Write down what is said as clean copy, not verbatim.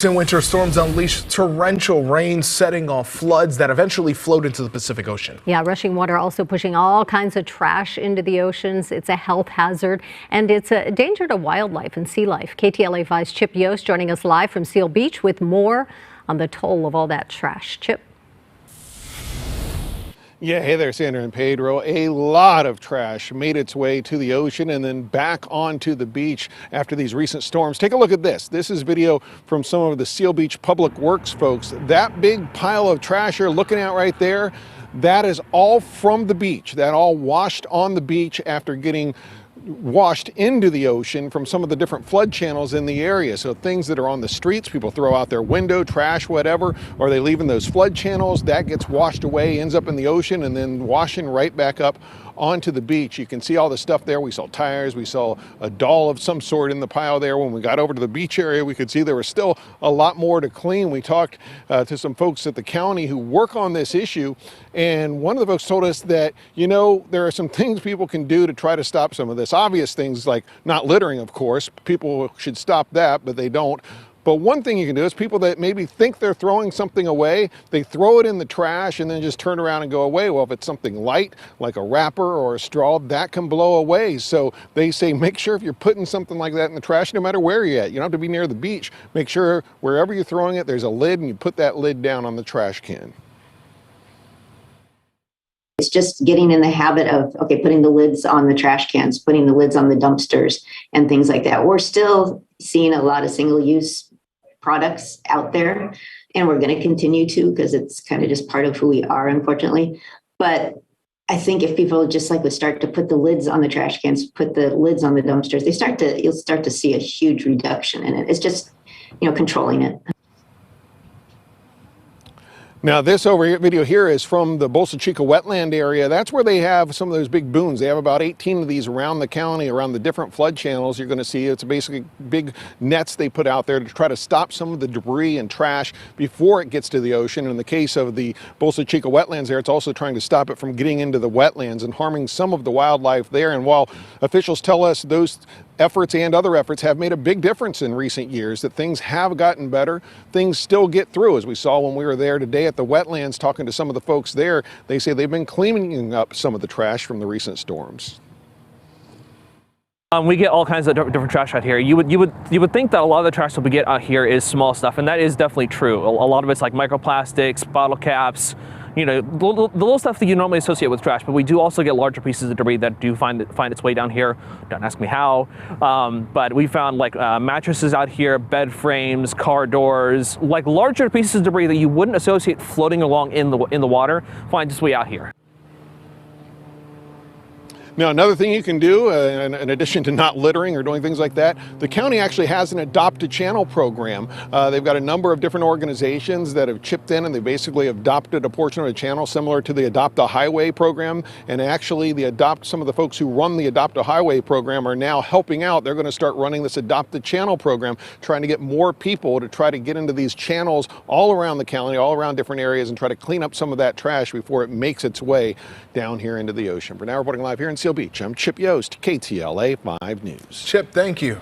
Winter storms unleashed torrential rain, setting off floods that eventually flowed into the Pacific Ocean. Yeah, rushing water also pushing all kinds of trash into the oceans. It's a health hazard and it's a danger to wildlife and sea life. KTLA 5's Chip Yost joining us live from Seal Beach with more on the toll of all that trash. Chip. Yeah, hey there, Sandra and Pedro. A lot of trash made its way to the ocean and then back onto the beach after these recent storms. Take a look at this. This is video from some of the Seal Beach Public Works folks. That big pile of trash you're looking at right there, that is all from the beach. That all washed on the beach after getting washed into the ocean from some of the different flood channels in the area. So things that are on the streets, people throw out their window, trash, whatever, or they leave in those flood channels, that gets washed away, ends up in the ocean, and then washing right back up onto the beach. You can see all the stuff there. We saw tires, we saw a doll of some sort in the pile there. When we got over to the beach area, we could see there was still a lot more to clean. We talked to some folks at the county who work on this issue, and one of the folks told us that, you know, there are some things people can do to try to stop some of this. Obvious things like not littering, of course. People should stop that, but they don't. But one thing you can do is people that maybe think they're throwing something away, they throw it in the trash and then just turn around and go away. Well, if it's something light, like a wrapper or a straw, that can blow away. So they say make sure if you're putting something like that in the trash, no matter where you're at, you don't have to be near the beach, make sure wherever you're throwing it, there's a lid and you put that lid down on the trash can. It's just getting in the habit of, okay, putting the lids on the trash cans, putting the lids on the dumpsters and things like that. We're still seeing a lot of single-use products out there, and we're going to continue to, because it's kind of just part of who we are, unfortunately. But I think if people just would start to put the lids on the trash cans, put the lids on the dumpsters, you'll start to see a huge reduction in it. It's just, controlling it. Now this video here is from the Bolsa Chica wetland area. That's where they have some of those big booms. They have about 18 of these around the county, around the different flood channels. You're going to see it's basically big nets they put out there to try to stop some of the debris and trash before it gets to the ocean. In the case of the Bolsa Chica wetlands there, it's also trying to stop it from getting into the wetlands and harming some of the wildlife there. And while officials tell us those efforts and other efforts have made a big difference in recent years, that things have gotten better, things still get through. As we saw when we were there today at the wetlands talking to some of the folks there, they say they've been cleaning up some of the trash from the recent storms. We get all kinds of different trash out here. You would think that a lot of the trash that we get out here is small stuff, and that is definitely true. A lot of it's like microplastics, bottle caps, the little stuff that you normally associate with trash. But we do also get larger pieces of debris that do find its way down here. Don't ask me how. But we found mattresses out here, bed frames, car doors, larger pieces of debris that you wouldn't associate floating along in the water find its way out here. Now, another thing you can do, in addition to not littering or doing things like that, the county actually has an Adopt a Channel program. They've got a number of different organizations that have chipped in, and they basically adopted a portion of a channel similar to the Adopt a Highway program. And actually, some of the folks who run the Adopt a Highway program are now helping out. They're going to start running this Adopt a Channel program, trying to get more people to try to get into these channels all around the county, all around different areas, and try to clean up some of that trash before it makes its way down here into the ocean. For now, reporting live here in Seal Beach, I'm Chip Yost, KTLA 5 News. Chip, thank you.